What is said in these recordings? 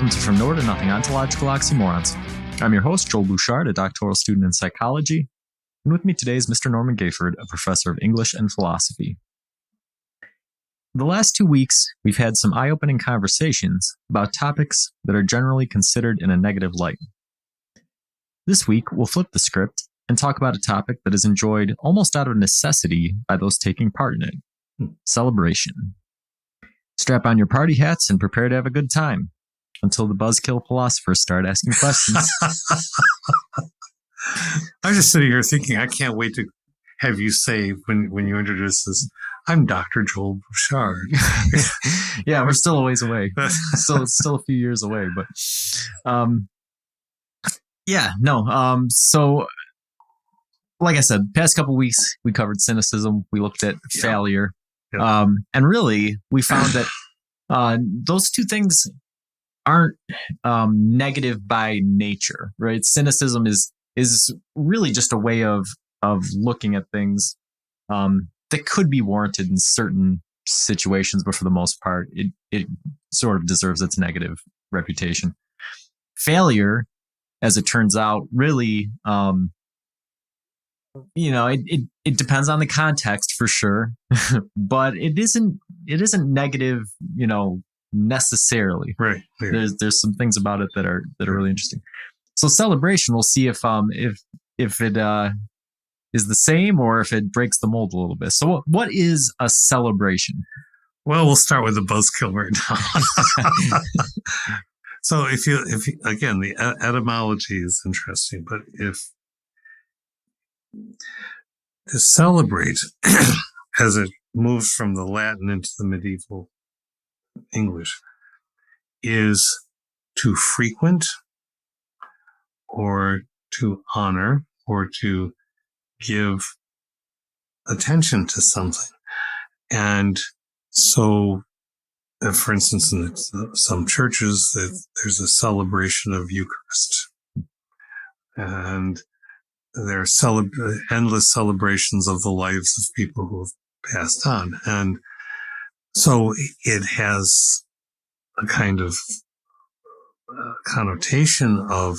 welcome to From Nowhere to Nothing, Ontological Oxymorons. I'm your host, Joel Bouchard, a doctoral student in psychology, and with me today is Mr. Norman Gayford, a professor of English and philosophy. The last 2 weeks, we've had some eye-opening conversations about topics that are generally considered in a negative light. This week, we'll flip the script and talk about a topic that is enjoyed almost out of necessity by those taking part in it: celebration. Strap on your party hats and prepare to have a good time until the buzzkill philosophers start asking questions. I'm just sitting here thinking, I can't wait to have you say when you introduce this, I'm Dr. Joel Bouchard. Yeah, we're still a ways away. Still a few years away, but so like I said, past couple of weeks we covered cynicism, we looked at failure. Yep. And really we found that those two things aren't negative by nature, right? Cynicism is really just a way of looking at things that could be warranted in certain situations, but for the most part, it sort of deserves its negative reputation. Failure, as it turns out, really, it depends on the context for sure, but it isn't negative, necessarily. Right. There's some things about it that are really interesting. So celebration, we'll see if it is the same or if it breaks the mold a little bit. So what is a celebration? Well, we'll start with the buzzkill right now. So if you again, the etymology is interesting, but if to celebrate, as it moves from the Latin into the medieval English, is to frequent or to honor or to give attention to something. And so, for instance, in some churches, there's a celebration of Eucharist. And there are endless celebrations of the lives of people who have passed on. And so it has a kind of connotation of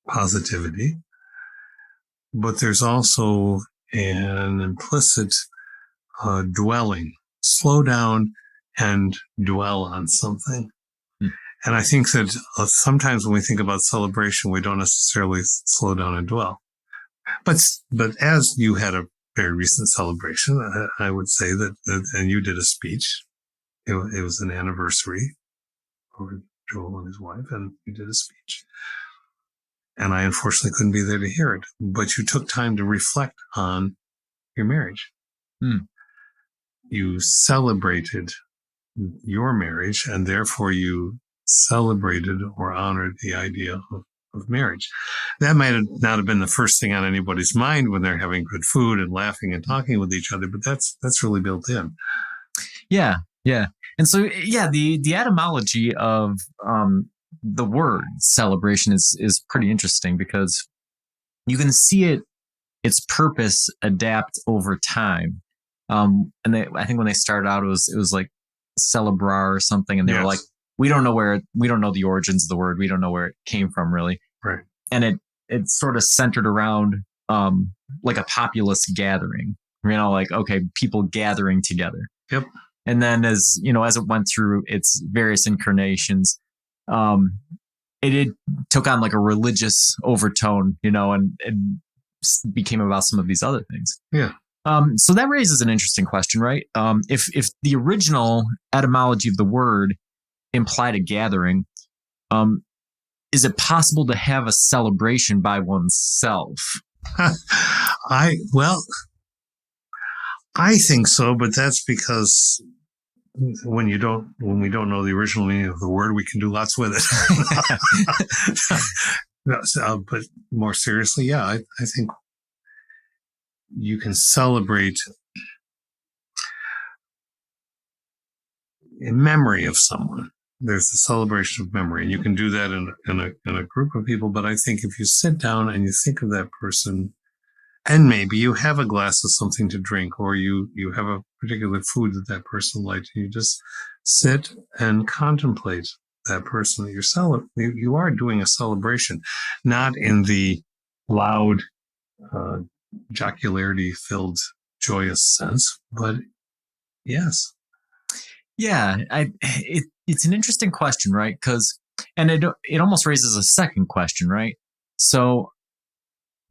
positivity, but there's also an implicit dwelling. Slow down and dwell on something. And I think that sometimes when we think about celebration, we don't necessarily slow down and dwell. But as you had a very recent celebration, I would say that, and you did a speech. It was an anniversary for Joel and his wife, and you did a speech. And I unfortunately couldn't be there to hear it. But you took time to reflect on your marriage. You celebrated your marriage, and therefore you celebrated or honored the idea of marriage. That might not have been the first thing on anybody's mind when they're having good food and laughing and talking with each other, but that's really built in. Yeah. And so, the etymology of the word celebration is pretty interesting because you can see its purpose adapt over time. And I think when they started out, it was like celebrar or something, and they were like, we don't know the origins of the word, we don't know where it came from really, right? And it sort of centered around like a populous gathering, like, okay, people gathering together. Yep. And then as it went through its various incarnations, it took on like a religious overtone, and became about some of these other things. Yeah. So that raises an interesting question, right? If the original etymology of the word implied a gathering, is it possible to have a celebration by oneself? I think so, but that's because when we don't know the original meaning of the word, we can do lots with it. But more seriously, I think you can celebrate in memory of someone. There's the celebration of memory, and you can do that in a group of people. But I think if you sit down and you think of that person, and maybe you have a glass of something to drink, or you have a particular food that person liked, and you just sit and contemplate that person that you are doing a celebration, not in the loud, jocularity filled, joyous sense, but yes. Yeah, it's an interesting question, right? And it almost raises a second question, right? So,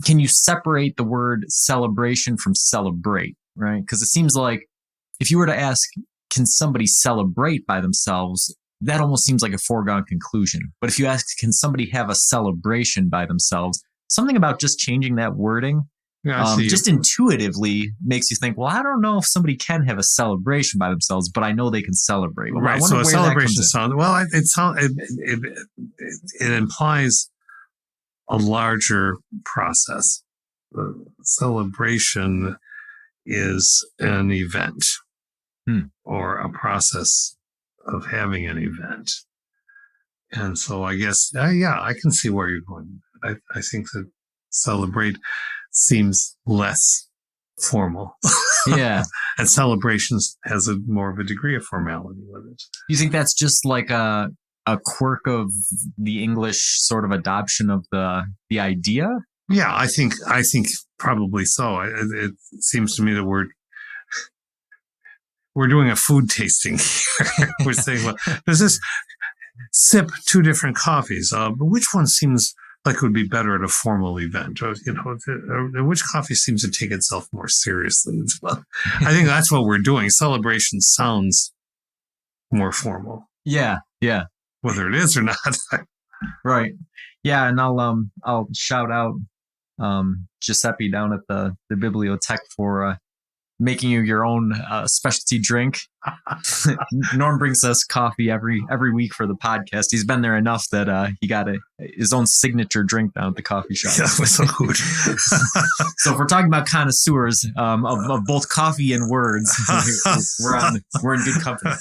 can you separate the word celebration from celebrate, right? Because it seems like if you were to ask, can somebody celebrate by themselves? That almost seems like a foregone conclusion. But if you ask, can somebody have a celebration by themselves? Something about just changing that wording Yeah, I see. Just intuitively makes you think, well, I don't know if somebody can have a celebration by themselves, but I know they can celebrate. Well, Right. I wonder So a where celebration that comes sound. Well, it implies a larger process. The celebration is an event or a process of having an event. And so I guess, yeah, I can see where you're going. I think that celebrate seems less formal. in. Yeah. And celebrations has a more of a degree of formality with it. You think that's just like a quirk of the English sort of adoption of the idea? Yeah, I think probably so. It seems to me that we're doing a food tasting here. We're saying, well, does this sip two different coffees? But which one seems like it would be better at a formal event? Or, which coffee seems to take itself more seriously as well? I think that's what we're doing. Celebration sounds more formal. Yeah, yeah. Whether it is or not. Right. Yeah, and I'll shout out Giuseppe down at the bibliothèque for making you your own specialty drink. Norm brings us coffee every week for the podcast. He's been there enough that he got his own signature drink down at the coffee shop. Yeah, that was so good. So if we're talking about connoisseurs of both coffee and words, we're in good company.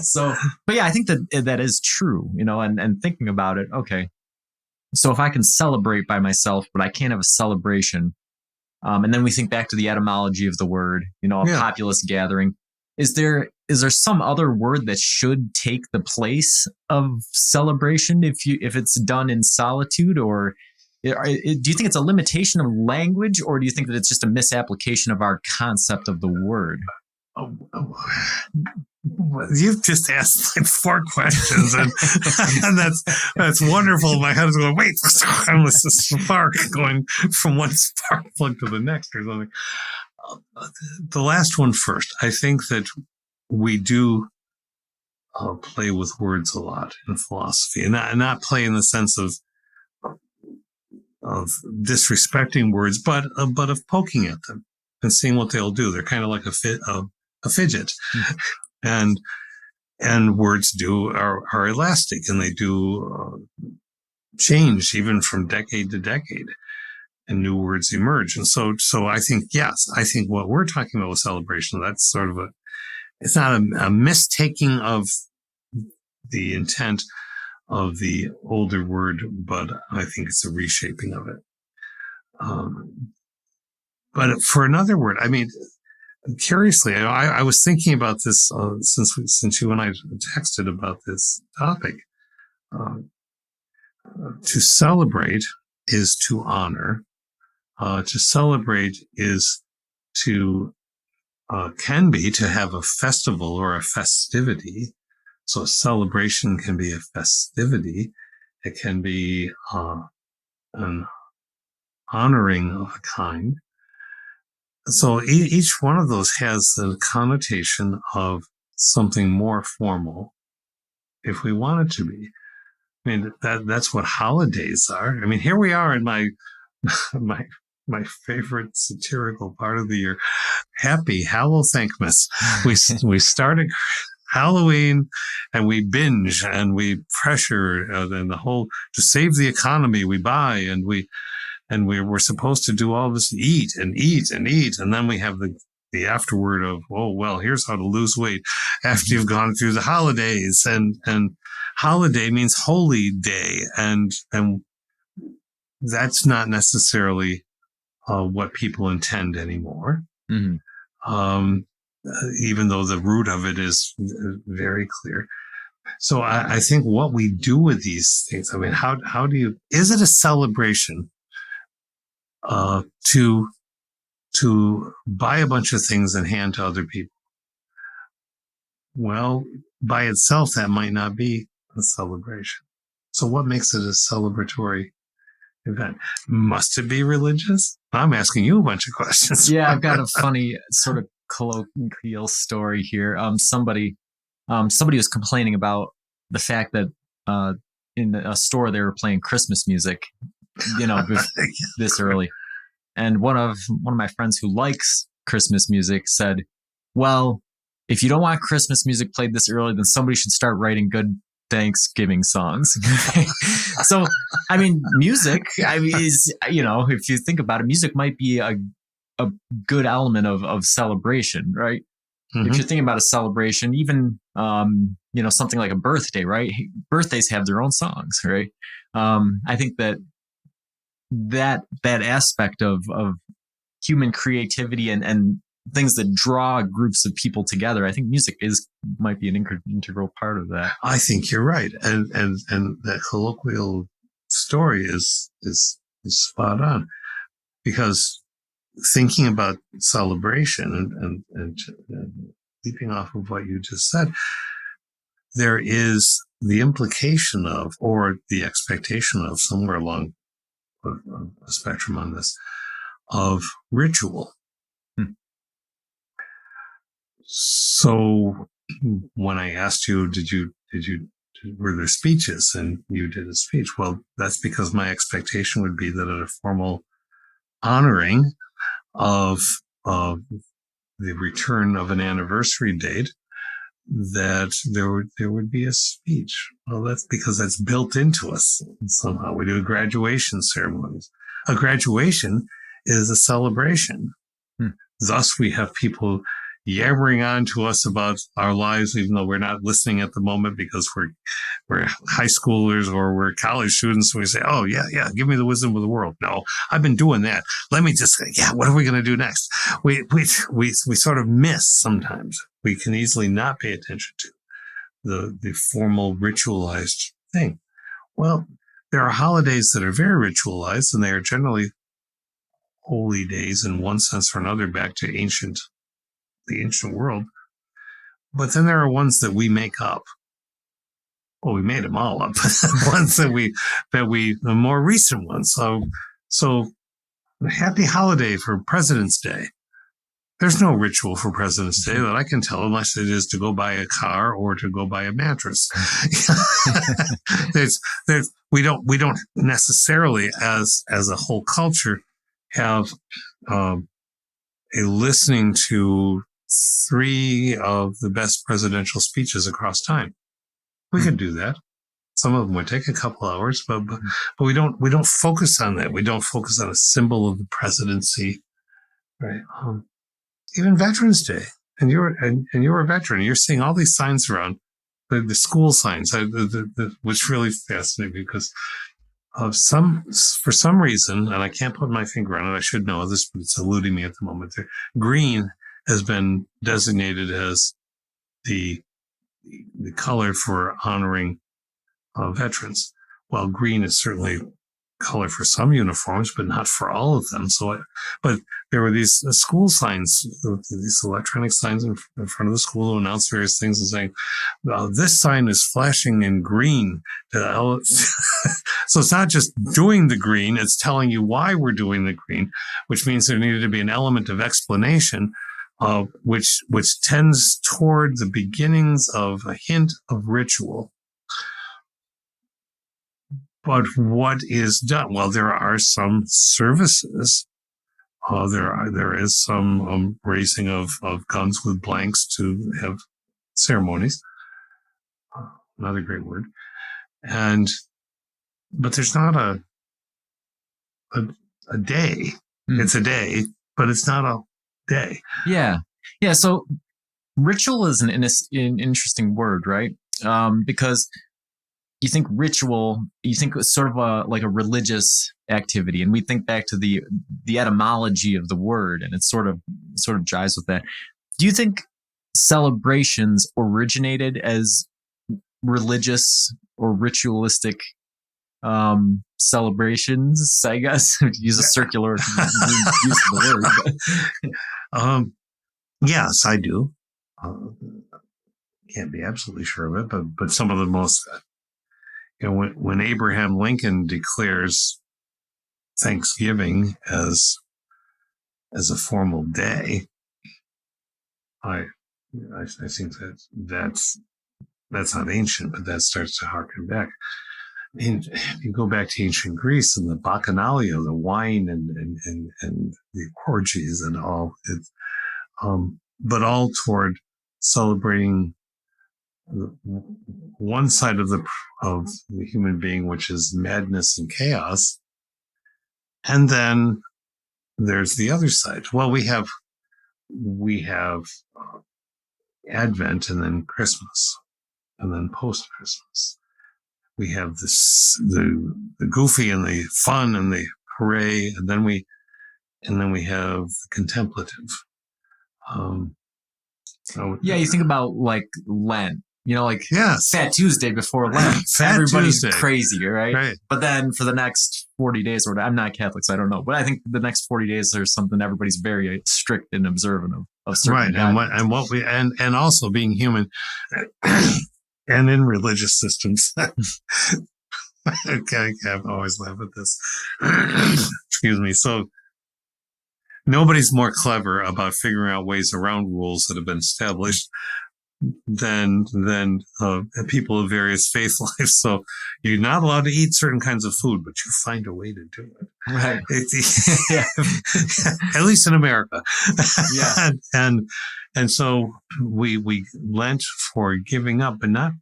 So, but yeah, I think that is true, and thinking about it, okay. So if I can celebrate by myself, but I can't have a celebration, and then we think back to the etymology of the word, a populist gathering. Is there some other word that should take the place of celebration if it's done in solitude, or do you think it's a limitation of language, or do you think that it's just a misapplication of our concept of the word? You've just asked like 4 questions, and that's wonderful. My head is going, wait, it's a spark going from one spark plug to the next or something. The last one first. I think that we do play with words a lot in philosophy, and not play in the sense of disrespecting words, but of poking at them and seeing what they'll do. They're kind of like a fidget. Mm-hmm. And words are elastic, and they do change even from decade to decade, and new words emerge. And so I think, yes, I think what we're talking about with celebration, that's sort of it's not a mistaking of the intent of the older word, but I think it's a reshaping of it. But for another word, I mean, curiously, I was thinking about this since you and I texted about this topic. To celebrate is to honor. To celebrate is can be to have a festival or a festivity. So a celebration can be a festivity. It can be an honoring of a kind. So each one of those has the connotation of something more formal, if we want it to be. I mean, that's what holidays are. I mean, here we are in my favorite satirical part of the year. Happy Hallowthankmas. We started Halloween, and we binge and we pressure, and the whole to save the economy. We buy and we're supposed to do all this, eat and eat and eat, and then we have the afterword of, oh well, here's how to lose weight after you've gone through the holidays, and holiday means holy day, and that's not necessarily what people intend anymore. Mm-hmm. Even though the root of it is very clear. So I think what we do with these things, I mean, how do you, is it a celebration to buy a bunch of things and hand to other people? Well, by itself, that might not be a celebration. So what makes it a celebratory event? Must it be religious? I'm asking you a bunch of questions. Yeah, I've got a funny sort of colloquial story here. Somebody was complaining about the fact that in a store they were playing Christmas music, this early. And one of my friends who likes Christmas music said, "Well, if you don't want Christmas music played this early, then somebody should start writing good Thanksgiving songs." So, I mean, music, is, if you think about it, music might be a good element of celebration, right? Mm-hmm. If you're thinking about a celebration, even, something like a birthday, right? Birthdays have their own songs, right? I think that aspect of human creativity and things that draw groups of people together, I think music might be an integral part of that. I think you're right, and that colloquial story is spot on, because thinking about celebration and leaping off of what you just said, there is the implication of, or the expectation of, somewhere along a spectrum on this, of ritual. So when I asked you, were there speeches, and you did a speech? Well, that's because my expectation would be that at a formal honoring of the return of an anniversary date, that there would be a speech. Well, that's because that's built into us somehow. We do graduation ceremonies. A graduation is a celebration. Thus, we have people yammering on to us about our lives, even though we're not listening at the moment, because we're high schoolers or we're college students. We say, "Oh yeah, give me the wisdom of the world." No, I've been doing that. Let me just, what are we going to do next? We sort of miss sometimes. We can easily not pay attention to the formal ritualized thing. Well, there are holidays that are very ritualized, and they are generally holy days in one sense or another, back to the ancient world. But then there are ones that we make up. Well, we made them all up. Ones the more recent ones. So happy holiday for President's Day. There's no ritual for President's Day that I can tell, unless it is to go buy a car or to go buy a mattress. We don't necessarily, as a whole culture, have a listening to 3 of the best presidential speeches across time. We could do that. Some of them would take a couple hours, but we don't focus on that. We don't focus on a symbol of the presidency, right? Even Veterans Day, and you're a veteran. You're seeing all these signs around, the school signs, which really fascinates me, because for some reason, and I can't put my finger on it. I should know this, but it's eluding me at the moment. Green has been designated as the color for honoring veterans. Well, green is certainly color for some uniforms, but not for all of them. But there were these school signs, these electronic signs in front of the school to announce various things, and saying, "This sign is flashing in green." So it's not just doing the green; it's telling you why we're doing the green, which means there needed to be an element of explanation, which tends toward the beginnings of a hint of ritual. But what is done? Well, there are some services. There is some raising of guns with blanks to have ceremonies. Another great word. But there's not a day. It's a day, but it's not a day. Yeah. So ritual is an interesting word, right? Because you think ritual, you think sort of like a religious activity, and we think back to the etymology of the word, and it sort of jives with that. Do you think celebrations originated as religious or ritualistic celebrations, I guess. Use a circular use of the word. Yes, I do. Can't be absolutely sure of it, but some of the most, when Abraham Lincoln declares Thanksgiving as a formal day, I think that's not ancient, but that starts to harken back. And you go back to ancient Greece and the bacchanalia, the wine and the orgies and all, but all toward celebrating one side of the human being, which is madness and chaos, and then there's the other side. Well, we have Advent, and then Christmas, and then post Christmas. We have the goofy and the fun and the hooray, and then we have the contemplative. Yeah, you think about like Lent, like yes. Fat Tuesday before Lent. Everybody's Tuesday. Crazy, right? But then for the next 40 days, or I'm not Catholic, so I don't know. But I think the next 40 days, there's something everybody's very strict and observant of certain right, and what we and also being human, and in religious systems. Okay, I always laugh at this. Excuse me. So nobody's more clever about figuring out ways around rules that have been established than people of various faith lives. So you're not allowed to eat certain kinds of food, but you find a way to do it. Right. At least in America. Yeah. and so we Lent for giving up, but not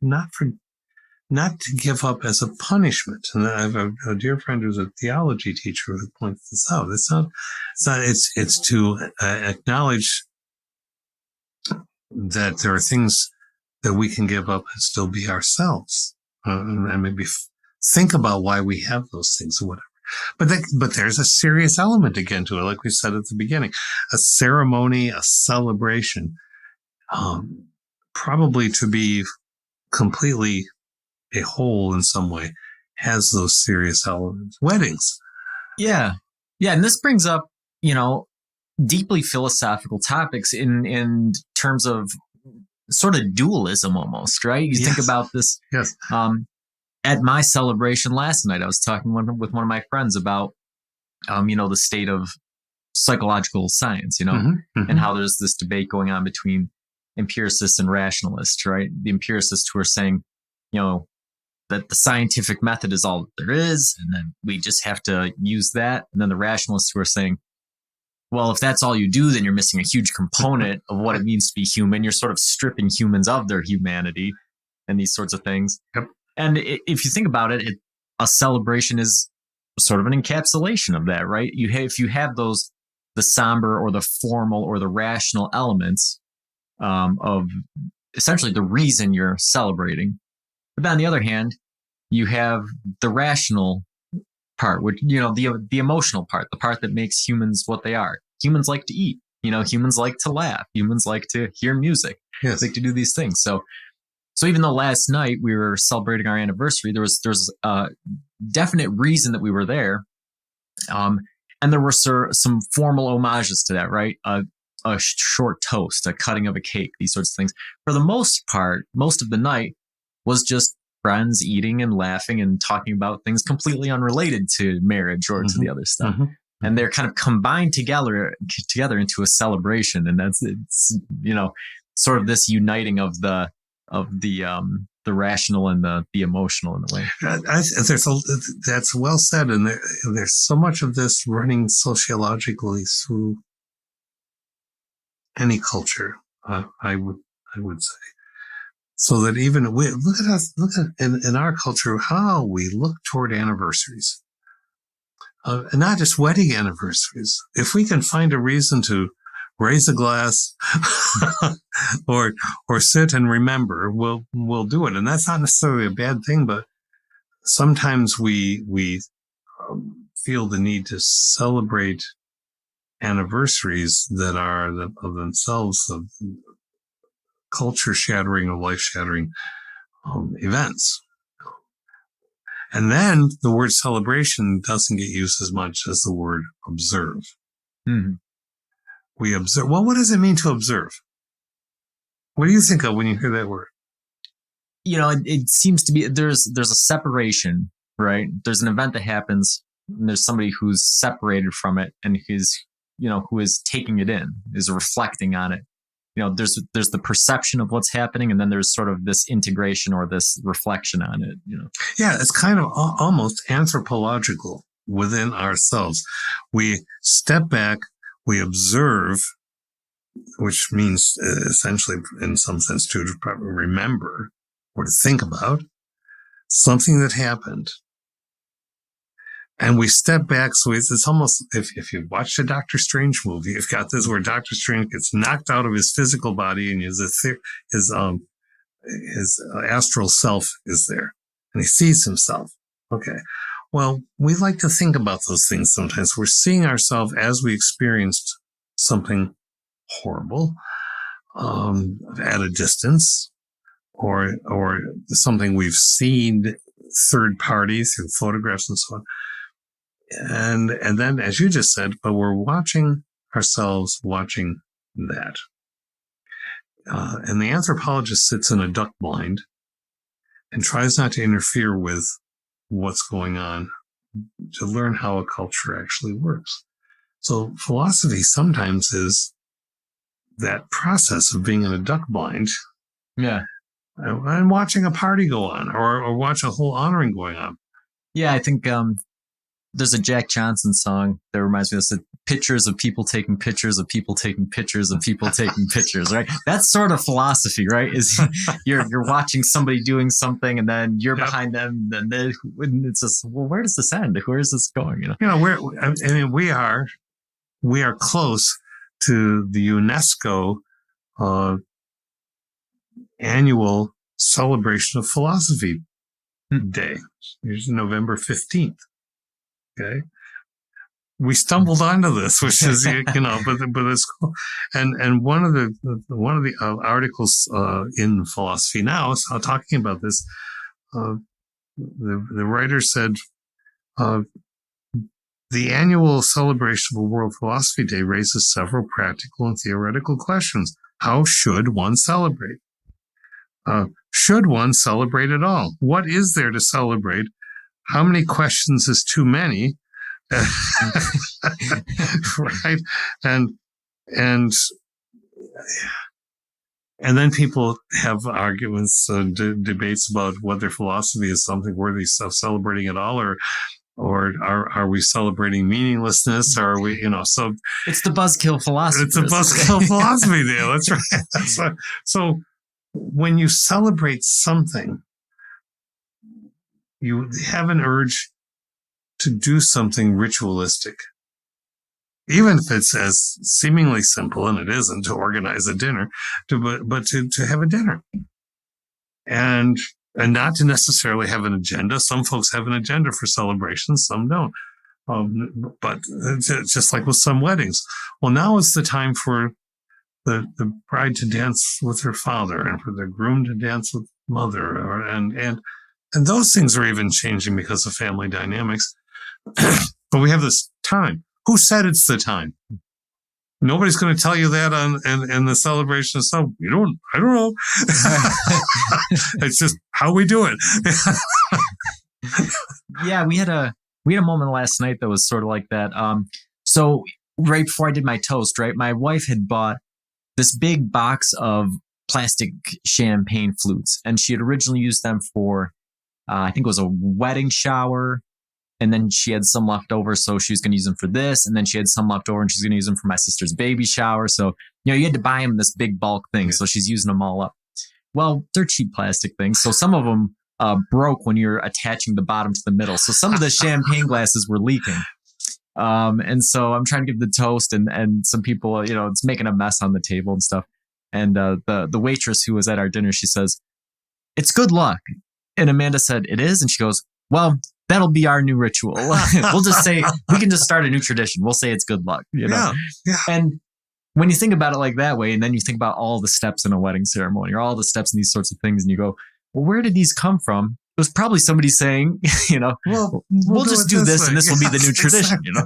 to give up as a punishment. And I have a dear friend who's a theology teacher who points this out. It's to acknowledge that there are things that we can give up and still be ourselves, and maybe think about why we have those things or whatever. But there's a serious element again to it, like we said at the beginning, a ceremony, a celebration, probably to be completely a whole in some way, has those serious elements. Weddings. Yeah. And this brings up, deeply philosophical topics in terms of sort of dualism almost, right? You think about this. Yes. At my celebration last night, I was talking with one of my friends about, the state of psychological science, and how there's this debate going on between empiricists and rationalists, right? The empiricists who are saying, that the scientific method is all that there is, and then we just have to use that. And then the rationalists who are saying, well, if that's all you do, then you're missing a huge component of what it means to be human. You're sort of stripping humans of their humanity and these sorts of things. Yep. And if you think about it, a celebration is sort of an encapsulation of that, right? If you have the somber or the formal or the rational elements of essentially the reason you're celebrating. But then on the other hand, you have the rational part, which, the emotional part, the part that makes humans what they are. Humans like to eat, humans like to laugh, humans like to hear music, yes. like to do these things. So even though last night we were celebrating our anniversary, there was a definite reason that we were there. And there were some formal homages to that, right? A short toast, a cutting of a cake, these sorts of things. For the most part, most of the night was just friends eating and laughing and talking about things completely unrelated to marriage or to the other stuff. And they're kind of combined together into a celebration. And it's sort of this uniting of the rational and the emotional in a way. That's well said. And there's so much of this running sociologically through any culture, I would say. So that even look at us, in our culture, how we look toward anniversaries, and not just wedding anniversaries. If we can find a reason to raise a glass or sit and remember, we'll do it. And that's not necessarily a bad thing, but sometimes we feel the need to celebrate anniversaries that are of themselves of culture shattering or life shattering events. And then the word celebration doesn't get used as much as the word observe. Mm-hmm. We observe. Well, what does it mean to observe? What do you think of when you hear that word? It seems to be there's a separation, right? There's an event that happens, and there's somebody who's separated from it, and who is taking it in, is reflecting on it. There's the perception of what's happening, and then there's sort of this integration or this reflection on it. Yeah, it's kind of almost anthropological within ourselves. We step back, we observe, which means essentially, in some sense, to remember or to think about something that happened. And we step back. So it's almost, if you watch the Doctor Strange movie, you've got this where Doctor Strange gets knocked out of his physical body and his astral self is there and he sees himself. Okay. Well, we like to think about those things sometimes. We're seeing ourselves as we experienced something horrible at a distance, or something we've seen third parties through photographs and so on. And then, as you just said, but we're watching ourselves watching that. And the anthropologist sits in a duck blind and tries not to interfere with what's going on to learn how a culture actually works. So philosophy sometimes is that process of being in a duck blind. Yeah. And watching a party go on or watch a whole honoring going on. Yeah, I think there's a Jack Johnson song that reminds me of this: pictures of people taking pictures of people taking pictures of people taking pictures, right? That's sort of philosophy, right? Is you're watching somebody doing something and then you're behind them, and then it's just, well, where does this end? Where is this going? We are close to the UNESCO annual celebration of philosophy day. Here's November 15th. Okay. We stumbled onto this, which is, but it's cool. And one of the articles in Philosophy Now is talking about this. The writer said, the annual celebration of World Philosophy Day raises several practical and theoretical questions. How should one celebrate? Should one celebrate at all? What is there to celebrate? How many questions is too many? Right? And then people have arguments, debates about whether philosophy is something worthy of celebrating at all, or are we celebrating meaninglessness? Or are we, so it's the buzzkill philosophy. It's a buzzkill philosophy deal. That's right. That's right. So when you celebrate something, you have an urge to do something ritualistic, even if it's as seemingly simple, and it isn't, to organize a dinner, but to have a dinner, and not to necessarily have an agenda. Some folks have an agenda for celebrations, some don't. But it's just like with some weddings. Well, now is the time for the bride to dance with her father, and for the groom to dance with mother, and those things are even changing because of family dynamics. But we have this time. Who said it's the time? Nobody's going to tell you that in the celebration of some. I don't know. It's just how we do it. Yeah, we had a moment last night that was sort of like that. So right before I did my toast, right, my wife had bought this big box of plastic champagne flutes, and she had originally used them for, I think it was a wedding shower. And then she had some left over, so she was going to use them for this. And then she had some left over, and she's going to use them for my sister's baby shower. So, you had to buy them this big bulk thing. Yeah. So she's using them all up. Well, they're cheap plastic things. So some of them broke when you're attaching the bottom to the middle. So some of the champagne glasses were leaking. And so I'm trying to give the toast, and some people, it's making a mess on the table and stuff. And the waitress who was at our dinner, she says, "It's good luck." And Amanda said, "It is?" And she goes, "Well, that'll be our new ritual. We'll just say, we can just start a new tradition. We'll say it's good luck." Yeah. And when you think about it like that way, and then you think about all the steps in a wedding ceremony, or all the steps in these sorts of things, and you go, well, where did these come from? It was probably somebody saying, Well, we'll just do this and this will be the new tradition, exactly.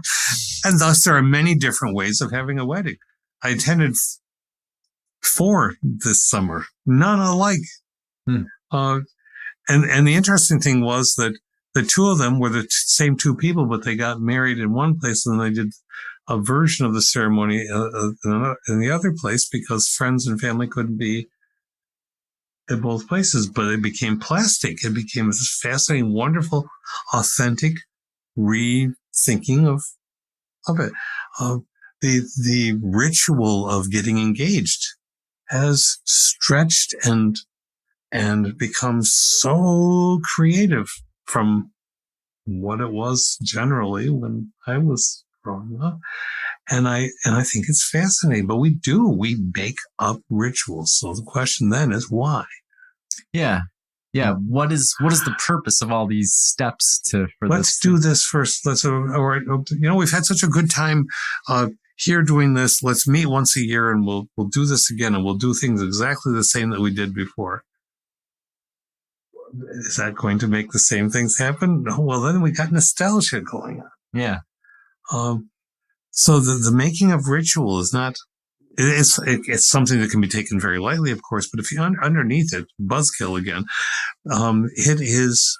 And thus there are many different ways of having a wedding. I attended 4 this summer, none alike. And the interesting thing was that the 2 of them were the same 2 people, but they got married in one place and they did a version of the ceremony in the other place because friends and family couldn't be at both places. But it became plastic. It became this fascinating, wonderful, authentic rethinking of it. The ritual of getting engaged has stretched and become so creative from what it was generally when I was growing up. And I think it's fascinating, but we make up rituals. So the question then is why? Yeah. What is the purpose of all these steps Let's do this first. All right. We've had such a good time here doing this. Let's meet once a year and we'll do this again and we'll do things exactly the same that we did before. Is that going to make the same things happen? No. Well, then we got nostalgia going on. Yeah. So the making of ritual is not, it's something that can be taken very lightly, of course, but if you underneath it, buzzkill again, it is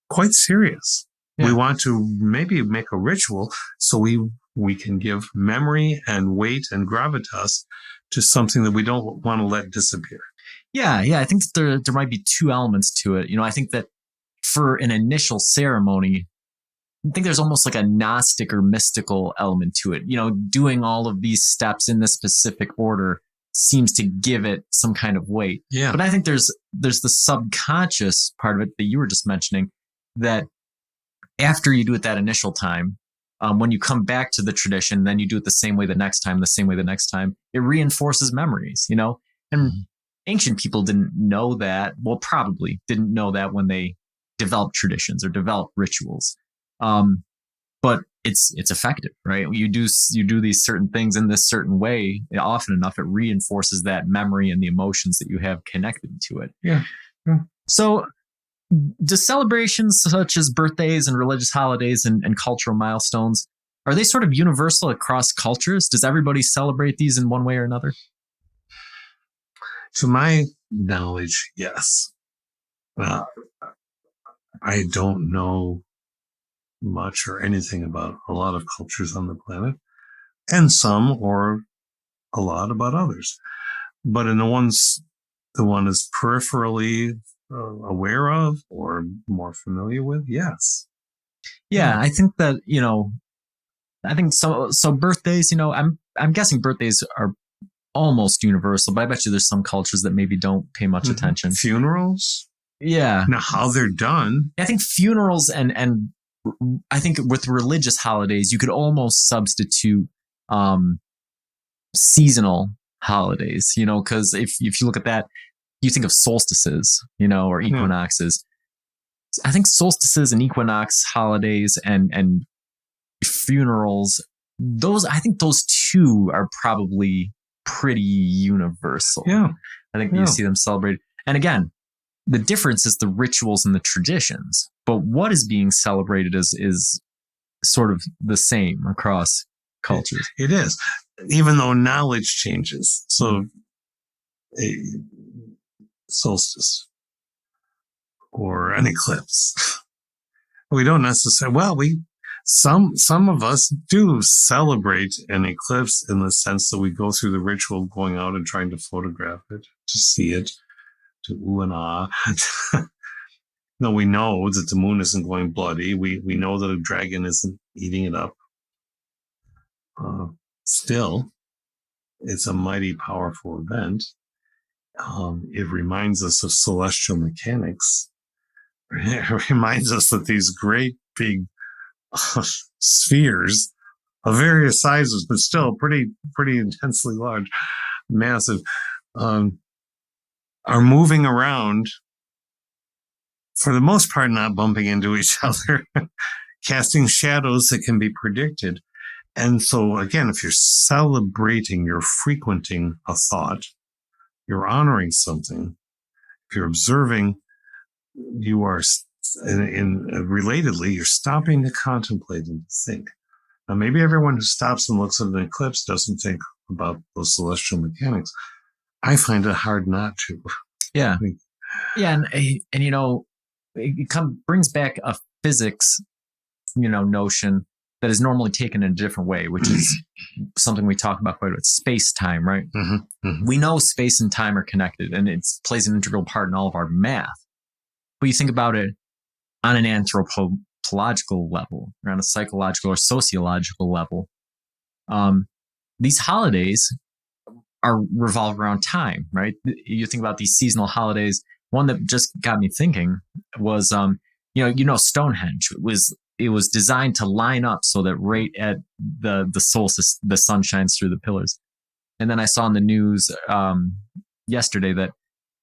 quite serious. Yeah. We want to maybe make a ritual so we can give memory and weight and gravitas to something that we don't want to let disappear. Yeah. I think there might be 2 elements to it. I think that for an initial ceremony, I think there's almost like a Gnostic or mystical element to it. Doing all of these steps in this specific order seems to give it some kind of weight. Yeah. But I think there's the subconscious part of it that you were just mentioning, that after you do it that initial time, when you come back to the tradition, then you do it the same way the next time, it reinforces memories, and ancient people didn't know that. Well, probably didn't know that when they developed traditions or developed rituals. But it's effective, right? You do these certain things in this certain way often enough, it reinforces that memory and the emotions that you have connected to it. Yeah. So do celebrations such as birthdays and religious holidays and cultural milestones, are they sort of universal across cultures? Does everybody celebrate these in one way or another? To my knowledge, yes. I don't know much or anything about a lot of cultures on the planet, and some or a lot about others. But in the one is peripherally aware of or more familiar with, yes. Yeah, I think that, I think so birthdays, I'm guessing birthdays are almost universal, but I bet you there's some cultures that maybe don't pay much attention. Funerals? Yeah. Now, how they're done. I think funerals and I think with religious holidays, you could almost substitute seasonal holidays, because if you look at that, you think of solstices, or equinoxes. I think solstices and equinox holidays and funerals, I think those 2 are probably pretty universal. Yeah. I think you see them celebrated. And again, the difference is the rituals and the traditions, but what is being celebrated is sort of the same across cultures. It is, even though knowledge changes. So a solstice or an eclipse, we don't necessarily, some of us do celebrate an eclipse in the sense that we go through the ritual of going out and trying to photograph it, to see it, to ooh and ah. No, we know that the moon isn't going bloody. We know that a dragon isn't eating it up. Still, it's a mighty powerful event. It reminds us of celestial mechanics. It reminds us that these great big spheres of various sizes, but still pretty intensely large, massive, are moving around, for the most part, not bumping into each other, casting shadows that can be predicted. And so, again, if you're celebrating, you're frequenting a thought, you're honoring something, if you're observing you are, relatedly, you're stopping to contemplate and think. Now, maybe everyone who stops and looks at an eclipse doesn't think about those celestial mechanics. I find it hard not to. Yeah. Yeah. And you know, it brings back a physics, notion that is normally taken in a different way, which is something we talk about quite a bit, space-time, right? Mm-hmm, mm-hmm. We know space and time are connected, and it plays an integral part in all of our math. But you think about it on an anthropological level, or on a psychological or sociological level, these holidays are revolved around time, right? You think about these seasonal holidays. One that just got me thinking was, Stonehenge it was designed to line up so that right at the solstice, the sun shines through the pillars. And then I saw in the news yesterday that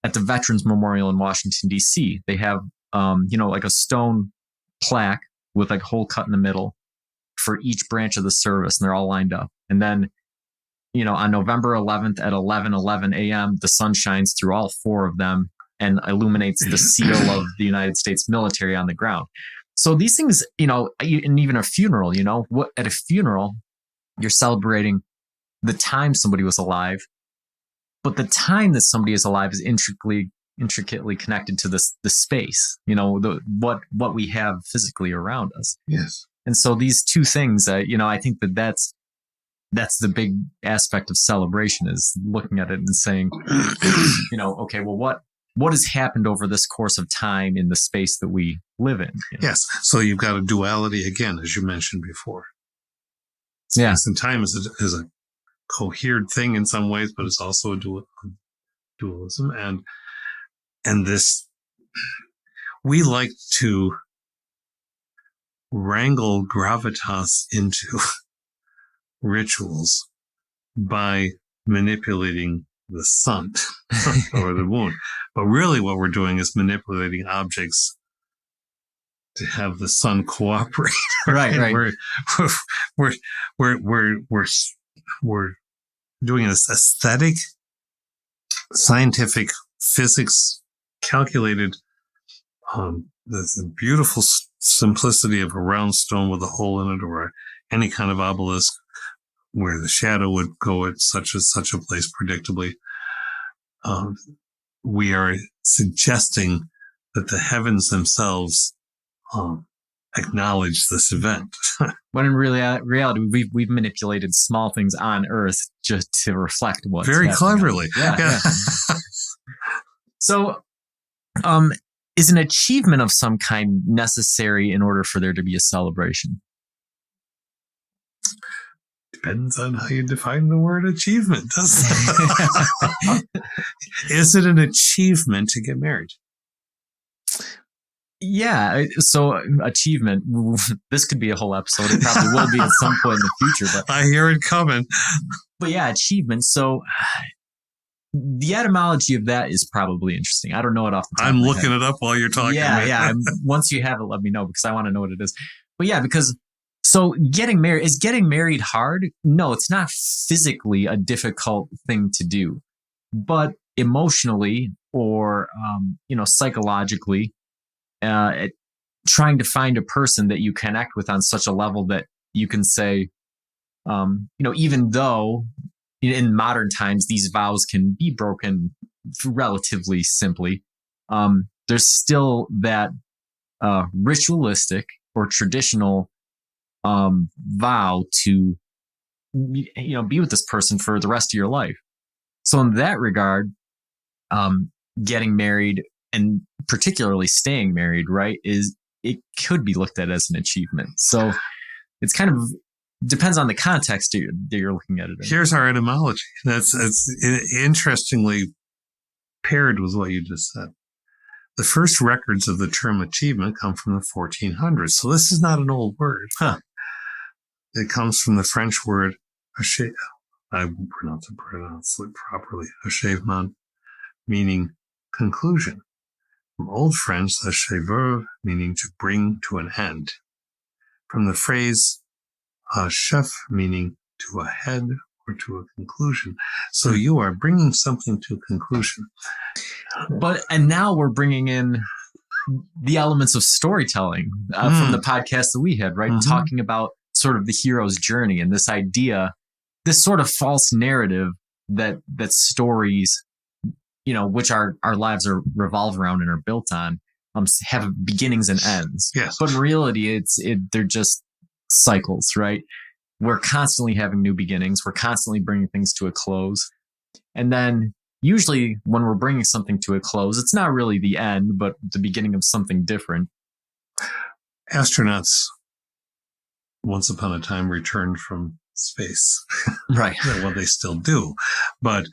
at the Veterans Memorial in Washington, D.C., they have, like a stone plaque with like a hole cut in the middle for each branch of the service, and they're all lined up. And then, on November 11th at 11:11 a.m., the sun shines through all four of them and illuminates the seal of the United States military on the ground. So these things, and even a funeral, at a funeral, you're celebrating the time somebody was alive, but the time that somebody is alive is intricately connected to the space, what we have physically around us. Yes. And so these two things, I think that's the big aspect of celebration, is looking at it and saying, okay, well, what has happened over this course of time in the space that we live in? Yes. So you've got a duality again, as you mentioned before. Space and time is a coherent thing in some ways, but it's also a dualism. And this, we like to wrangle gravitas into rituals by manipulating the sun or the moon. But really what we're doing is manipulating objects to have the sun cooperate. Right. We're doing this aesthetic, scientific, physics, calculated, the beautiful simplicity of a round stone with a hole in it, or any kind of obelisk where the shadow would go at such a place predictably. We are suggesting that the heavens themselves acknowledge this event. When in reality, we've manipulated small things on Earth just to reflect what's very cleverly. Yeah. So, is an achievement of some kind necessary in order for there to be a celebration? Depends on how you define the word achievement, doesn't it? Is it an achievement to get married? Yeah. So achievement, this could be a whole episode. It probably will be at some point in the future. But I hear it coming. But yeah, achievement. So the etymology of that is probably interesting. I don't know it off the top I'm of my looking head. It up while you're talking. Yeah. Once you have it, let me know, because I want to know what it is. But yeah, so getting married hard? No, it's not physically a difficult thing to do, but emotionally or, psychologically, trying to find a person that you connect with on such a level that you can say, even though in modern times these vows can be broken relatively simply, there's still that ritualistic or traditional vow to be with this person for the rest of your life. So in that regard, getting married, and particularly staying married, right, it could be looked at as an achievement. So it's kind of depends on the context that you're looking at it in. Here's our etymology. That's interestingly paired with what you just said. The first records of the term achievement come from the 1400s. So this is not an old word. It comes from the French word achèvement. I will pronounce it properly. Achèvement, meaning conclusion. From Old French, achever, meaning to bring to an end. From the phrase chef, meaning to a head or to a conclusion. So you are bringing something to a conclusion. And now we're bringing in the elements of storytelling from the podcast that we had, right? Mhm. Talking about sort of the hero's journey and this idea, this sort of false narrative that stories, which our lives are revolve around and are built on, have beginnings and ends. Yes. But in reality, they're just cycles, right? We're constantly having new beginnings. We're constantly bringing things to a close. And then usually when we're bringing something to a close, it's not really the end, but the beginning of something different. Astronauts, once upon a time, returned from space. Right. Well, they still do. But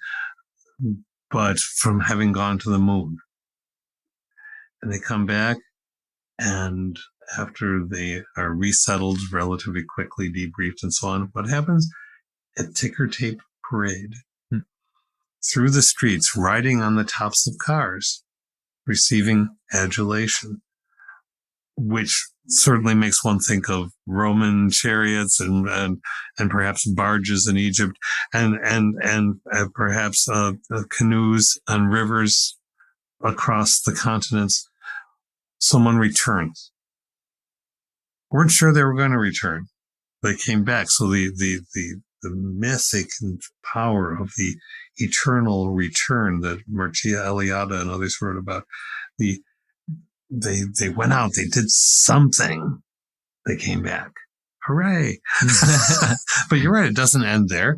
from having gone to the moon. And they come back, and after they are resettled relatively quickly, debriefed, and so on, what happens? A ticker tape parade through the streets, riding on the tops of cars, receiving adulation, which certainly makes one think of Roman chariots and perhaps barges in Egypt, and perhaps canoes on rivers across the continents. Someone returns. Weren't sure they were going to return. They came back. So the mythic power of the eternal return that Mircea Eliade and others wrote about, they went out, they did something, they came back. Hooray. But you're right, it doesn't end there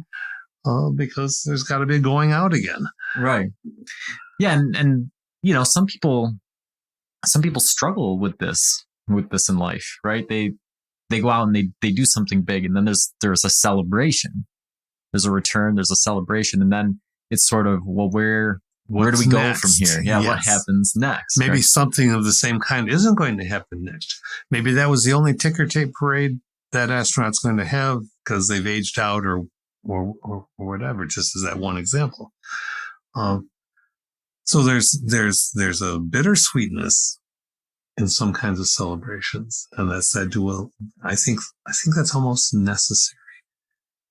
because there's got to be going out again. Right. Yeah. And some people struggle with this in life, right? They go out and they do something big, and then there's a celebration. There's a return, there's a celebration, and then it's sort of, well, where do we go from here? Yeah, yes. What happens next? Maybe right? Something of the same kind isn't going to happen next. Maybe that was the only ticker tape parade that astronaut's going to have because they've aged out or whatever, just as that one example. So there's a bittersweetness in some kinds of celebrations, and that's that dual. I think that's almost necessary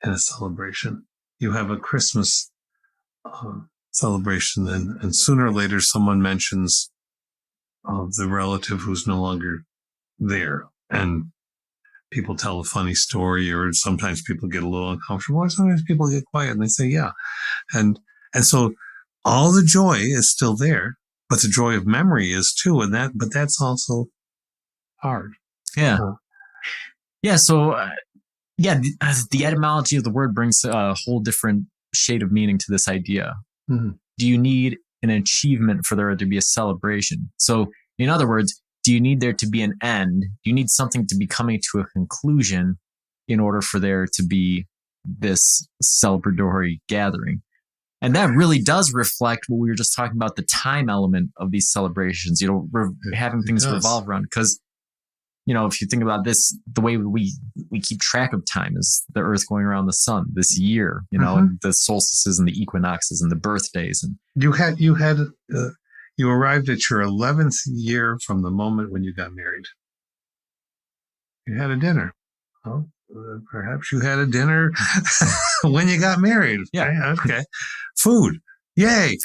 in a celebration. You have a Christmas celebration, and sooner or later someone mentions the relative who's no longer there, and people tell a funny story, or sometimes people get a little uncomfortable, or sometimes people get quiet and they say, yeah. And so all the joy is still there, but the joy of memory is too. But that's also hard. Yeah. Yeah. So, the etymology of the word brings a whole different shade of meaning to this idea. Mm-hmm. Do you need an achievement for there to be a celebration? So, in other words, do you need there to be an end? Do you need something to be coming to a conclusion in order for there to be this celebratory gathering? And that really does reflect what we were just talking about, the time element of these celebrations, having things revolve around. Because, if you think about this, the way we keep track of time is the Earth going around the sun this year, and the solstices and the equinoxes and the birthdays. And you arrived at your 11th year from the moment when you got married. You had a dinner. Oh, perhaps you had a dinner when you got married. Yeah. Okay. Food. Yay.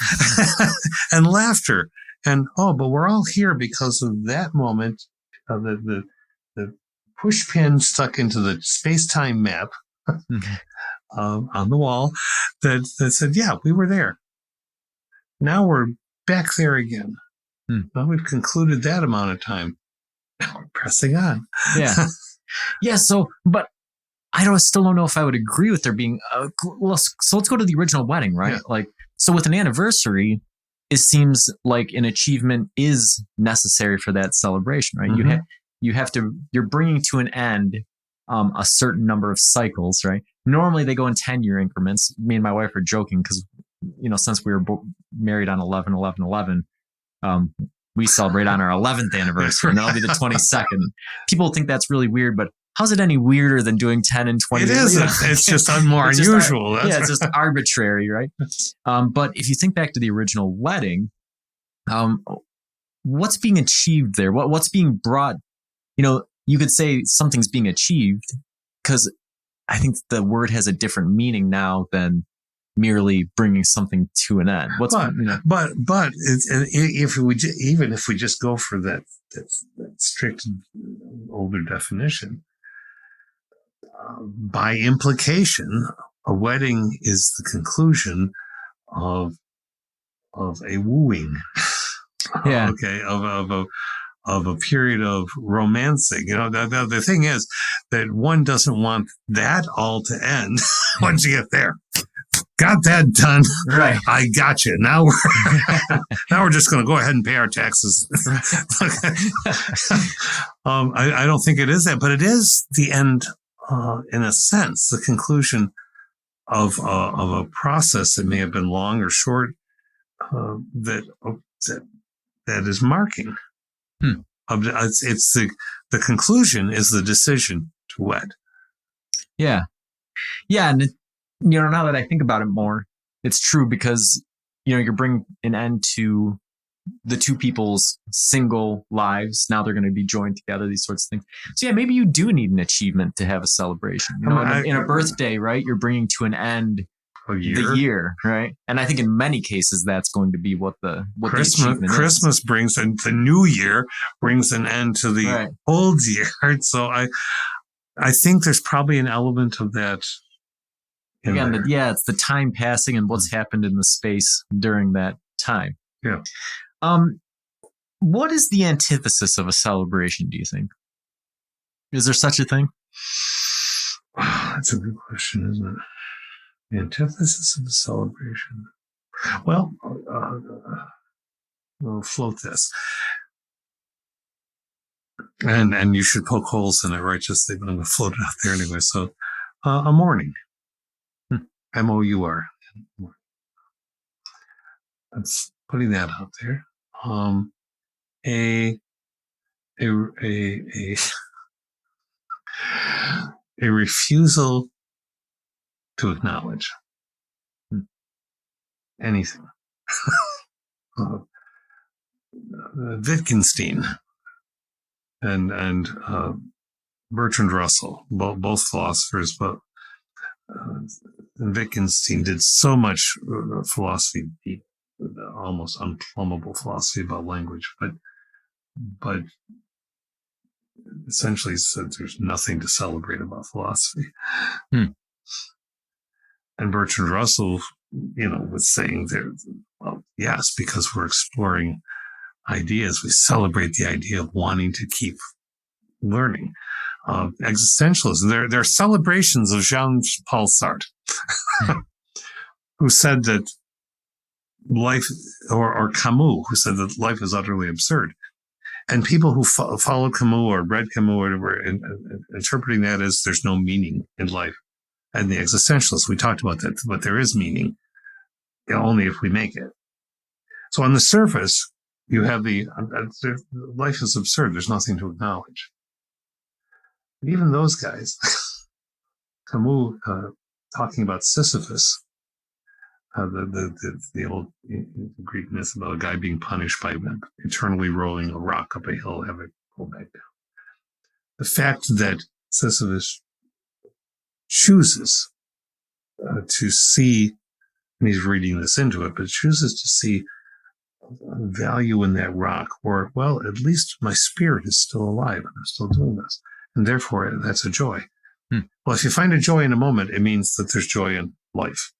And laughter. And, but we're all here because of that moment, the push pin stuck into the space-time map on the wall that said, yeah, we were there. Now we're back there again. Well, we've concluded that amount of time. Now we're pressing on. Yeah. Yeah. So, but I still don't know if I would agree with there being so let's go to the original wedding, right? Yeah. So with an anniversary, it seems like an achievement is necessary for that celebration, right? Mm-hmm. You're bringing to an end a certain number of cycles, right? Normally they go in 10-year increments. Me and my wife are joking because, since we were married on 11/11/11, we celebrate on our 11th anniversary, and that'll be the 22nd. People think that's really weird, but how's it any weirder than doing 10 and 20? It isn't. It's just more unusual. It's just arbitrary, right? But if you think back to the original wedding, what's being achieved there? What's being brought? You could say something's being achieved because I think the word has a different meaning now than merely bringing something to an end. But if we just go for that strict older definition, by implication, a wedding is the conclusion of a wooing. Yeah. Okay. Of a period of romancing. The thing is that one doesn't want that all to end once you get there. Got that done. Right. I got you. Now we're just going to go ahead and pay our taxes. I don't think it is that, but it is the end, in a sense, the conclusion of a process that may have been long or short, that is marking. It's the conclusion is the decision to wed. Yeah. And now that I think about it more, it's true because, you're bringing an end to the two people's single lives. Now they're going to be joined together, these sorts of things. So yeah, maybe you do need an achievement to have a celebration. In a birthday, right? You're bringing to an end the year, right? And I think in many cases that's going to be what the Christmas brings, and the new year brings an end to the old year. So I think there's probably an element of that. Again, it's the time passing and what's happened in the space during that time. Yeah. What is the antithesis of a celebration, do you think? Is there such a thing? That's a good question, isn't it? The antithesis of a celebration. Well, we'll float this. And you should poke holes in it, right? But I'm going to float it out there anyway. So, a mourning. M-O-U-R. That's putting that out there. A refusal to acknowledge anything. Wittgenstein and Bertrand Russell, both philosophers, but Wittgenstein did so much philosophy, deep, almost unplumbable philosophy about language, but essentially said there's nothing to celebrate about philosophy. And Bertrand Russell, was saying yes, because we're exploring ideas, we celebrate the idea of wanting to keep learning. Existentialism, there are celebrations of Jean-Paul Sartre, who said that life, or Camus, who said that life is utterly absurd. And people who followed Camus or read Camus or whatever, interpreting that as there's no meaning in life. And the existentialists, we talked about that, but there is meaning only if we make it. So on the surface, you have life is absurd. There's nothing to acknowledge. But even those guys, Camus, talking about Sisyphus, the old Greek myth about a guy being punished by eternally rolling a rock up a hill, have it pull back down. The fact that Sisyphus chooses to see, and he's reading this into it, but chooses to see value in that rock, or, well, at least my spirit is still alive and I'm still doing this. And therefore, that's a joy. Well, if you find a joy in a moment, it means that there's joy in life.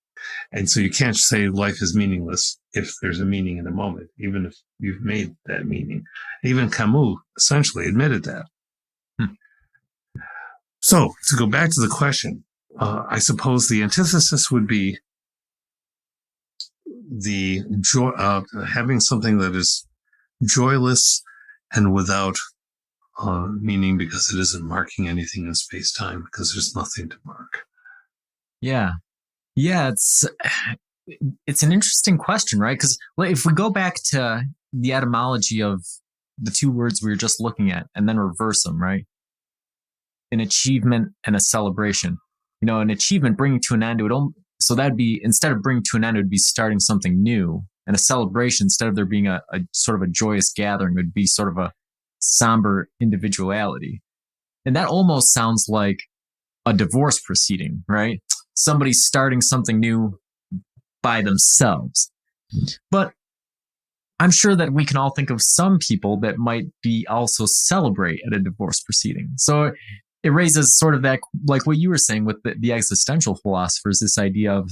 And so you can't say life is meaningless if there's a meaning in a moment, even if you've made that meaning. Even Camus essentially admitted that. So to go back to the question, I suppose the antithesis would be the joy of having something that is joyless and without meaning, because it isn't marking anything in space-time, because there's nothing to mark. Yeah, it's an interesting question, right? Because if we go back to the etymology of the two words we were just looking at and then reverse them, right? An achievement and a celebration. An achievement bringing to an end, so that'd be, instead of bringing to an end, it would be starting something new. And a celebration, instead of there being a sort of a joyous gathering, would be sort of a somber individuality. And that almost sounds like a divorce proceeding, right? Somebody's starting something new, by themselves. But I'm sure that we can all think of some people that might be also celebrate at a divorce proceeding. So it raises sort of that, like what you were saying with the existential philosophers, this idea of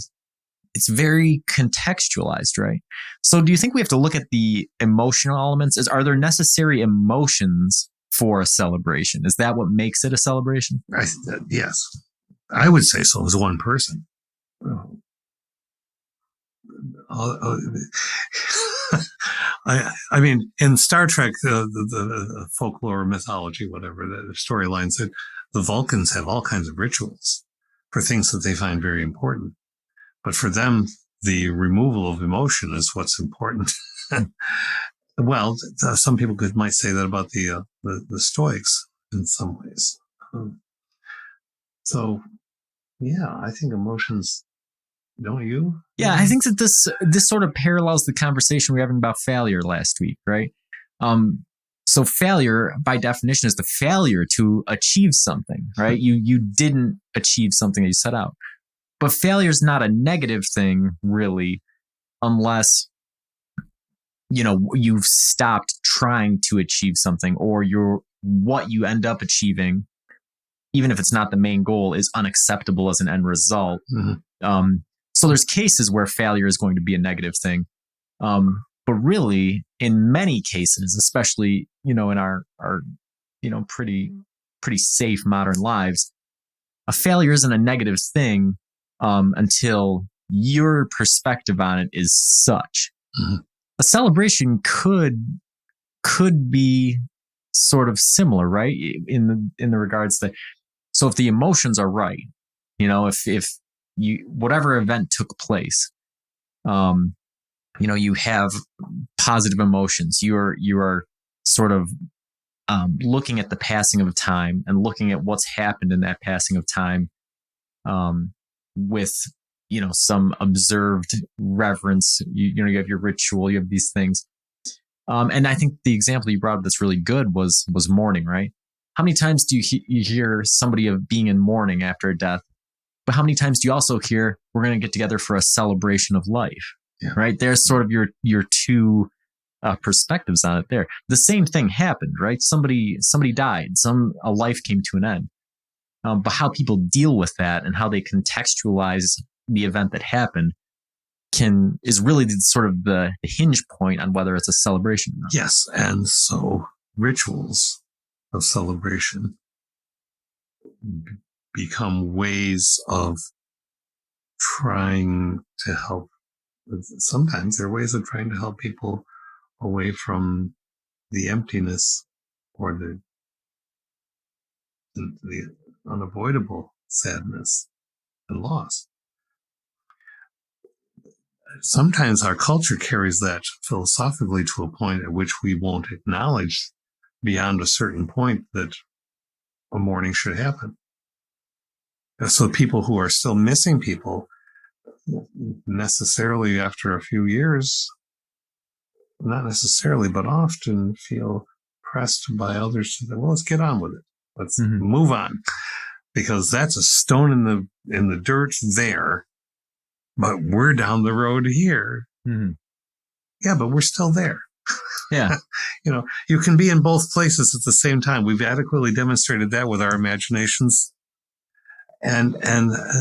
it's very contextualized, right? So do you think we have to look at the emotional elements? Are there necessary emotions for a celebration? Is that what makes it a celebration? Yes, I would say so as one person. I mean, in Star Trek, the folklore, mythology, whatever, the storyline said, the Vulcans have all kinds of rituals for things that they find very important. But for them, the removal of emotion is what's important. Well, some people might say that about the Stoics in some ways. So, yeah, I think emotions. Don't you? Yeah, I think that this sort of parallels the conversation we were having about failure last week, right? So failure, by definition, is the failure to achieve something, right? You didn't achieve something that you set out. But failure is not a negative thing, really, unless you've stopped trying to achieve something, or what you end up achieving, even if it's not the main goal, is unacceptable as an end result. Mm-hmm. So there's cases where failure is going to be a negative thing. But really, in many cases, especially, in our pretty safe modern lives, a failure isn't a negative thing until your perspective on it is such. Mm-hmm. A celebration could be sort of similar, right? In the regards that, so if the emotions are right, if whatever event took place, you have positive emotions. You are sort of looking at the passing of time and looking at what's happened in that passing of time, with some observed reverence. You have your ritual, you have these things, and I think the example you brought up that's really good was mourning, right? How many times do you hear somebody of being in mourning after a death? But how many times do you also hear we're going to get together for a celebration of life? Yeah. Right? There's sort of your two perspectives on it there. The same thing happened, right? Somebody died. A life came to an end. But how people deal with that and how they contextualize the event that happened is really sort of the hinge point on whether it's a celebration or not. Yes, and so rituals of celebration become ways of trying to help. Sometimes they're ways of trying to help people away from the emptiness or the unavoidable sadness and loss. Sometimes our culture carries that philosophically to a point at which we won't acknowledge beyond a certain point that a mourning should happen. So people who are still missing people, necessarily after a few years, not necessarily, but often feel pressed by others to say, well, let's get on with it. Let's move on, because that's a stone in the dirt there, but we're down the road here. Mm-hmm. Yeah, but we're still there. Yeah. You can be in both places at the same time. We've adequately demonstrated that with our imaginations. And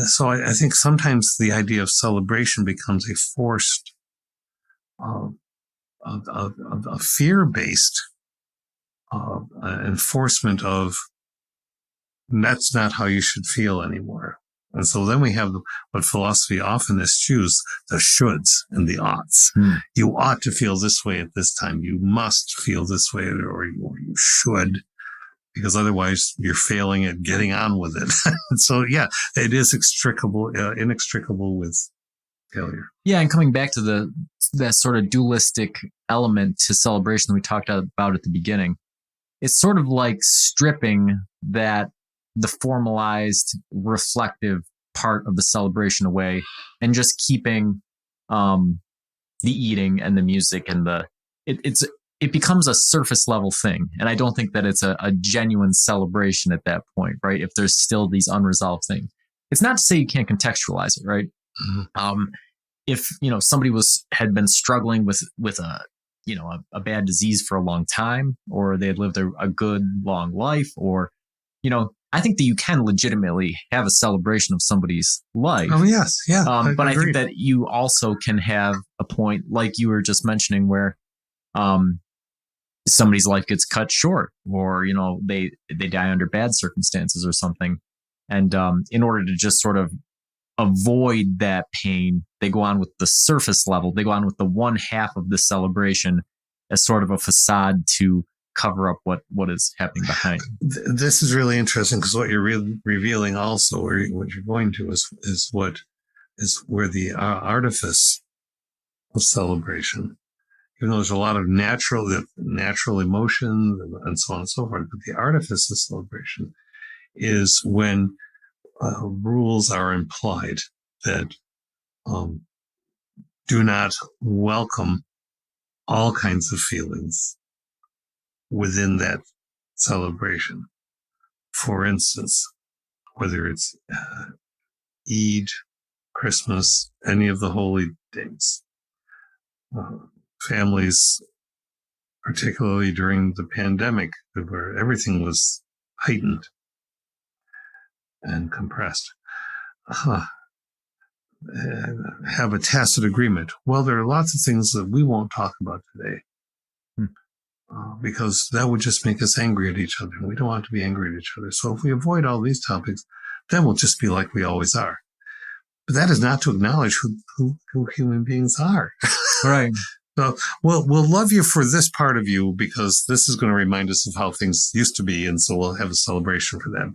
so I think sometimes the idea of celebration becomes a forced, a fear-based enforcement of that's not how you should feel anymore. And so then we have what philosophy often eschews, the shoulds and the oughts. You ought to feel this way at this time. You must feel this way, or you should, because otherwise you're failing at getting on with it. So, yeah, it is inextricable with failure. Yeah, and coming back to that sort of dualistic element to celebration that we talked about at the beginning, it's sort of like stripping the formalized, reflective part of the celebration away and just keeping the eating and the music and it becomes a surface level thing. And I don't think that it's a genuine celebration at that point, right? If there's still these unresolved things. It's not to say you can't contextualize it, right? Mm-hmm. if, somebody had been struggling with a bad disease for a long time, or they had lived a good long life, or, I think that you can legitimately have a celebration of somebody's life. Oh, yes. Yeah. But I think that you also can have a point, like you were just mentioning, where somebody's life gets cut short, or, they die under bad circumstances or something. And in order to just sort of avoid that pain, they go on with the surface level. They go on with the one half of the celebration as sort of a facade to cover up what is happening behind. This is really interesting, because what you're revealing also, or what you're going to, is where the artifice of celebration. Even though there's a lot of natural emotion and so on and so forth, but the artifice of celebration is when rules are implied that do not welcome all kinds of feelings within that celebration. For instance, whether it's Eid, Christmas, any of the holy days, families, particularly during the pandemic, where everything was heightened and compressed, have a tacit agreement. Well, there are lots of things that we won't talk about today, because that would just make us angry at each other. We don't want to be angry at each other. So if we avoid all these topics, then we'll just be like we always are. But that is not to acknowledge who human beings are. Right. So we'll love you for this part of you, because this is going to remind us of how things used to be, and so we'll have a celebration for that.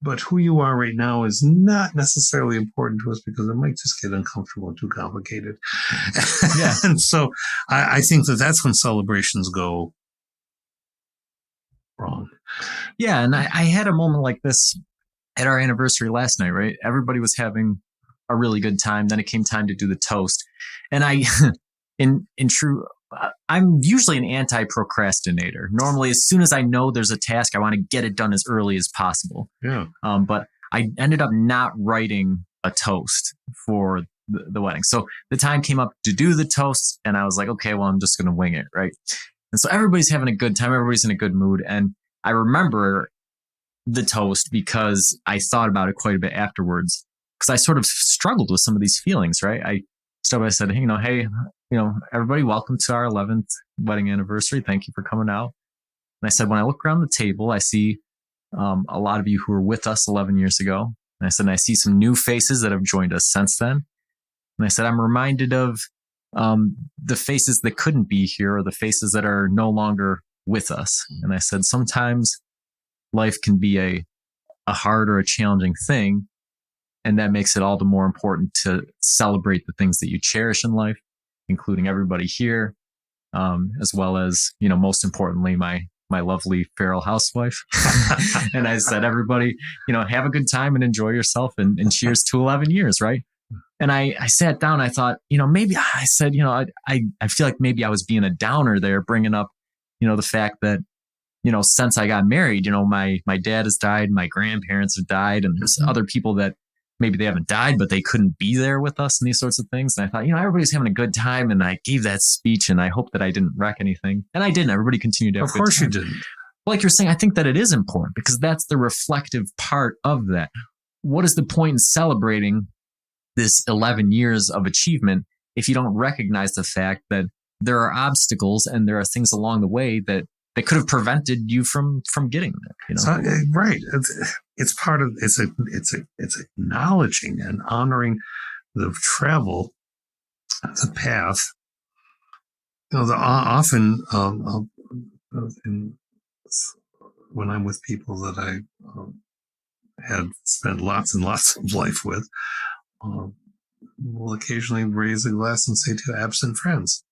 But who you are right now is not necessarily important to us, because it might just get uncomfortable and too complicated. Yeah. And so I think that's when celebrations go wrong. Yeah, and I had a moment like this at our anniversary last night, right? Everybody was having a really good time. Then it came time to do the toast. And in true, I'm usually an anti-procrastinator. Normally, as soon as I know there's a task, I want to get it done as early as possible. Yeah. But I ended up not writing a toast for the wedding. So the time came up to do the toast, and I was like, okay, well, I'm just going to wing it, right? And so everybody's having a good time. Everybody's in a good mood. And I remember the toast because I thought about it quite a bit afterwards, because I sort of struggled with some of these feelings, right? I said, hey, everybody, welcome to our 11th wedding anniversary. Thank you for coming out. And I said, when I look around the table, I see a lot of you who were with us 11 years ago. And I said, and I see some new faces that have joined us since then. And I said, I'm reminded of the faces that couldn't be here, or the faces that are no longer with us. And I said, sometimes life can be a hard or a challenging thing, and that makes it all the more important to celebrate the things that you cherish in life, including everybody here, as well as, most importantly, my lovely feral housewife. And I said, everybody, have a good time and enjoy yourself, and cheers to 11 years, right? And I sat down, I thought, maybe I said, I feel like maybe I was being a downer there, bringing up, the fact that, since I got married, my dad has died, my grandparents have died, and there's other people that maybe they haven't died, but they couldn't be there with us and these sorts of things. And I thought, everybody's having a good time. And I gave that speech, and I hope that I didn't wreck anything. And I didn't. Everybody continued to have a good time. Of course you didn't. Like you're saying, I think that it is important, because that's the reflective part of that. What is the point in celebrating this 11 years of achievement if you don't recognize the fact that there are obstacles and there are things along the way that could have prevented you from getting there? So, right. It's part of it's acknowledging and honoring the travel, the path. Often when I'm with people that I had spent lots and lots of life with, we'll occasionally raise a glass and say to absent friends.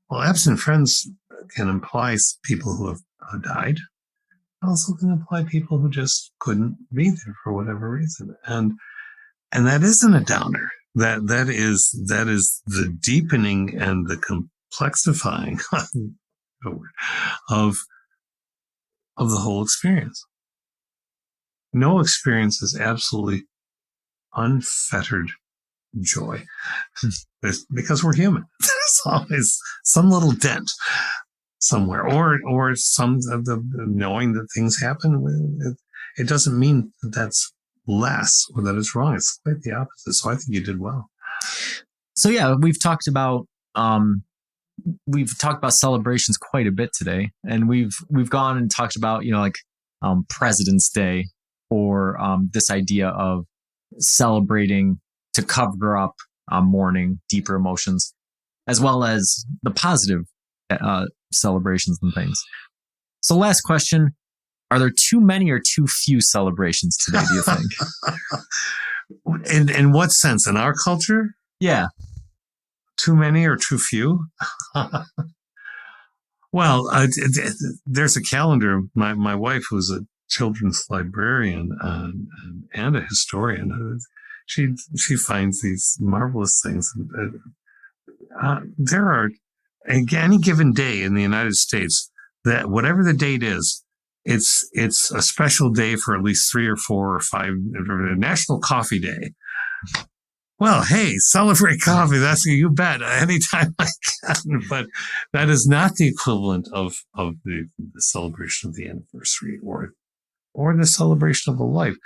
Well, absent friends can imply people who have died. It also can imply people who just couldn't be there for whatever reason. And that isn't a downer. That is the deepening and the complexifying of the whole experience. No experience is absolutely unfettered joy. Because we're human. There's always some little dent somewhere, or some of the knowing that things happen. It doesn't mean that that's less or that it's wrong. It's quite the opposite. So I think you did well. So yeah, we've talked about celebrations quite a bit today, and we've gone and talked about President's Day, or this idea of celebrating to cover up mourning, deeper emotions, as well as the positive celebrations and things. So last question, are there too many or too few celebrations today, do you think? In what sense? In our culture? Yeah. Too many or too few? Well, there's a calendar. My wife, who's a children's librarian and a historian, she finds these marvelous things. There are, any given day in the United States, that whatever the date is, it's a special day for at least 3 or 4 or 5, National Coffee Day. Well, hey, celebrate coffee. That's you bet. Anytime I can. But that is not the equivalent of the celebration of the anniversary or the celebration of a life.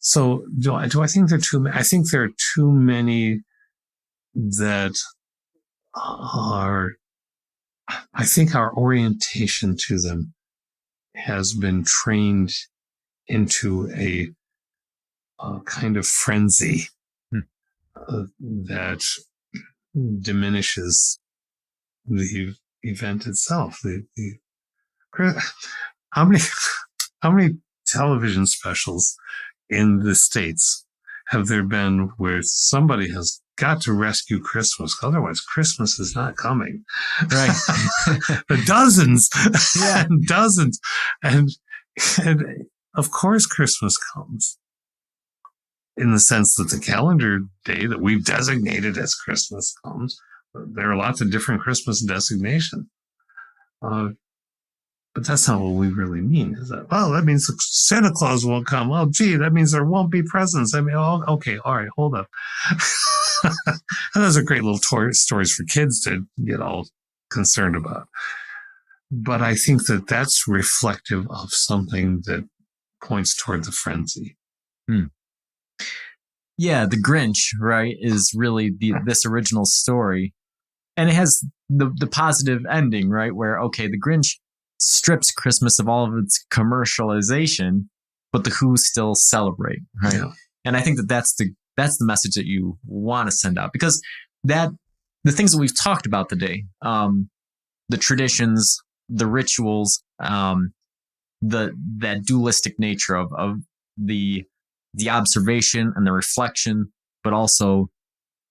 So do I think there are too many? I think there are too many that are, I think our orientation to them has been trained into a kind of frenzy that diminishes the event itself. How many television specials in the States have there been where somebody has got to rescue Christmas? Otherwise, Christmas is not coming. Right. The dozens, yeah. and dozens, and of course, Christmas comes. In the sense that the calendar day that we've designated as Christmas comes. There are lots of different Christmas designations. But that's not what we really mean. Is that, well, that means Santa Claus won't come. Oh, gee, that means there won't be presents. I mean, oh, okay, all right, hold up. And those are great little stories for kids to get all concerned about. But I think that that's reflective of something that points toward the frenzy. Yeah, the Grinch, right, is really this original story. And it has the positive ending, right, where, okay, the Grinch strips Christmas of all of its commercialization, but the Who still celebrate, right? Yeah. And I think that's the message that you want to send out, because the things that we've talked about today, the traditions, the rituals, that dualistic nature of the observation and the reflection, but also,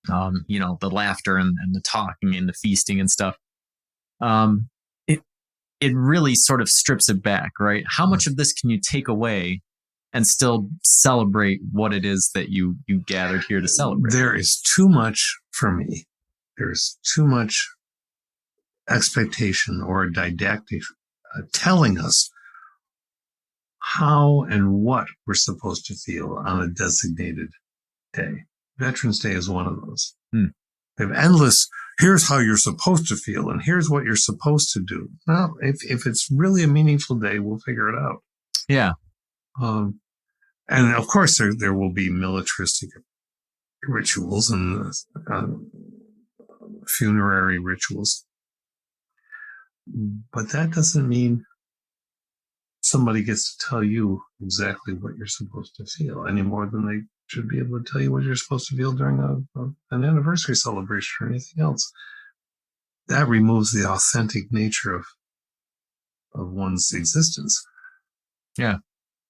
the laughter and the talking and the feasting and stuff. It really sort of strips it back, right? How much of this can you take away and still celebrate what it is that you gathered here to celebrate? There is too much for me. There's too much expectation or didactic telling us how and what we're supposed to feel on a designated day. Veterans Day is one of those. They have endless, here's how you're supposed to feel, and here's what you're supposed to do. Well, if it's really a meaningful day, we'll figure it out. Yeah. And of course, there will be militaristic rituals and funerary rituals. But that doesn't mean somebody gets to tell you exactly what you're supposed to feel any more than they should be able to tell you what you're supposed to feel during an anniversary celebration or anything else. That removes the authentic nature of one's existence. Yeah.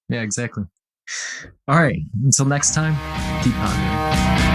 Yeah, exactly. All right. Until next time, keep pondering.